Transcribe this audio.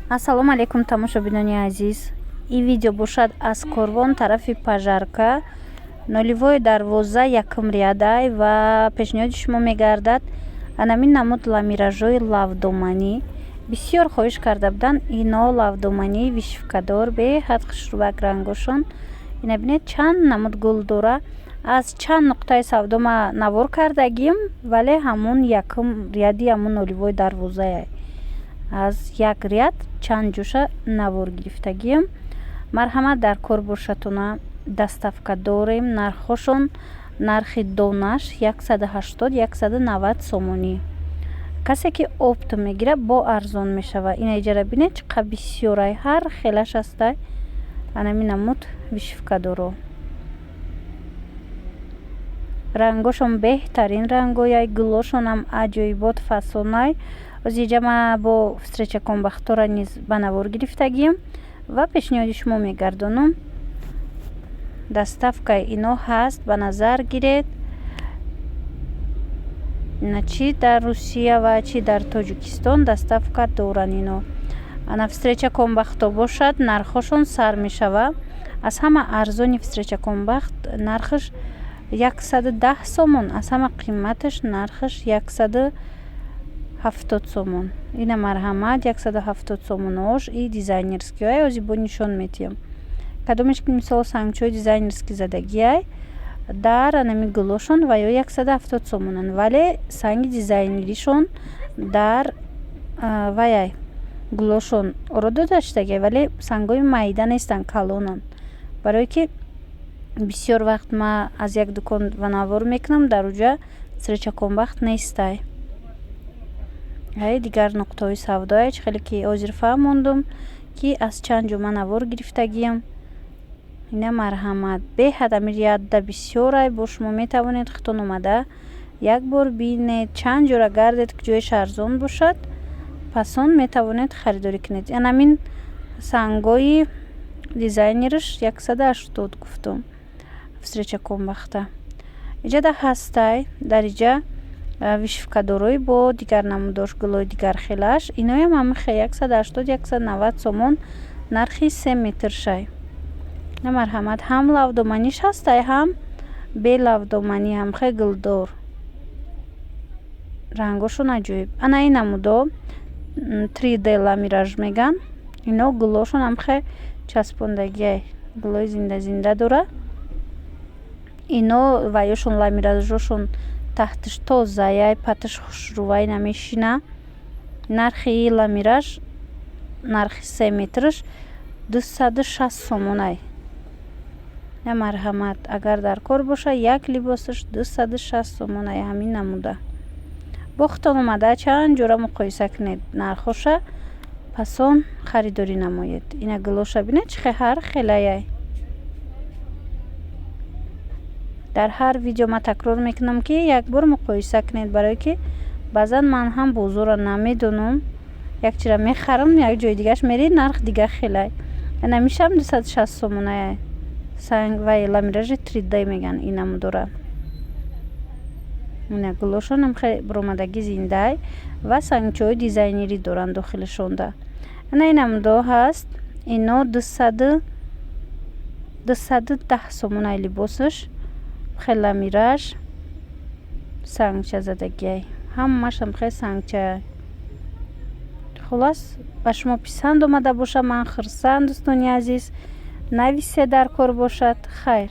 ассалому алайкум тамошобинони азиз. И видео бошад аз корвон тарафи пажарка 012 рядай ва пешниҳоди шумо мегардад анамин намуд ламиражҳои лавдоманӣ. Бисёр хоҳиш карда буданд ино лавдомании вишвкадор беҳад хушрувак рангошон. Ина бинед чанд намуд гул дора. Аз чанд нуқтаи савдо ма навор кардагим, вале ҳамун якум ряди ҳамун 012 аз як ряд чанд ҷӯша навор гирифтагим. Марҳамат дар кор бошатуна. Доставка дорем. Нархошон нархи донаш 180-190 сомонӣ. Касе ки опт мегира бо арзон мешава. Ина иҷара бинед чӣ қадр бисёрай ҳар хелаш астай. Анамин намуд вишвкадоро рангошон беҳтарин рангояй, гулошонам аҷоибот фасонай. Озиҷа ма бо встреча комбахтора низ ба навор гирифтагим ва пешниҳоди шумо мегардонам. Доставкаи ино ҳаст, ба назар гиред. Чи дар Русия ва чи дар Тоҷикистон доставка доранд ино. Ана встреча комбахто бошад, нархошон сар мешава. Аз ҳама арзони встреча комбахт нархаш 110 сомон, аз ҳама қиматаш нархаш 170 сомон. Ина марҳамат 170 сомонош и дизайнерскиай озибо нишон метиҳам. Кадомеш ки мисол сангчои дизайнерски задагиай дар анами гулошон ва ё 170 сомонан, вале санги дизайнеришон дар ваяй гулошон орода даштагиай, вале сангои майда нестанд, калонанд. Барое ки бисёр вақт ма аз як дукон ва навор мекунам, дар уҷа встреча комбахт нестай. Дигар нуқтаҳои савдояч хеле ки ҳозир фаҳмондум ки аз чанд ҷо ма навор гирифтагиям. Ина марҳамат беҳад амирияда бисёрай. Бо шумо метавонед хитон омада як бор бинед, чанд ҷора гардед ки ҷояш арзон бошад, пасон метавонед харидорӣ кунед. Анамин сангои дизайнериш 180 гуфтум. Встреча комбахта иҷада ҳастай. Дар иҷа вишвкадорои бо дигар намудош гулои дигар хелаш иноям ҳамихе 180-190 сомон нархи 3 метр шай. На марҳамат ҳам лавдоманиш ҳастай, ҳам бе лавдоманӣ, ҳамхе гулдор. Рангошон аҷоиб. Ана ин намудо 3D ламираж меган. Ино гулошон ҳамхе часпондагиай гулои зинда дора. Ино ваёшон ламиражошон таҳтиш тозаяй, патиш хушрувай намешина. Нархи ламираж нархи 3 метрш 260 сомонай. На марҳамат агар дар кор боша як либосаш 260 сомонай. ҳамин намуда бо хитон омада чанд ҷора муқоиса кунед, нархоша пасон харидорӣ намоед. Ина гулоша бинед чихе ҳар хелаяй. дар ҳар видео ма такрор мекунам ки як бор муқоиса кунед, барое ки баъзан ман ҳам бозора намедонам. якчира мехарам, як ҷои дигаш мерӣ нарх дига хелай. Ана мишам 260 сомонае. Санг ва ламиражи 3D меган ин намудора. Ина гулошонам хеле буромадагӣ зиндай ва сангчои дизайнерӣ доранд дохилишонда. Ана ин намудо ҳаст. Ино 210 сомонай либосаш. хеле ламираж сангча задагиай. ҳамашам хеле сангчаай. хулос ба шумо писанд омада боша. Ман хурсанд дӯстони азиз. нависе дар кор бошад. хайр.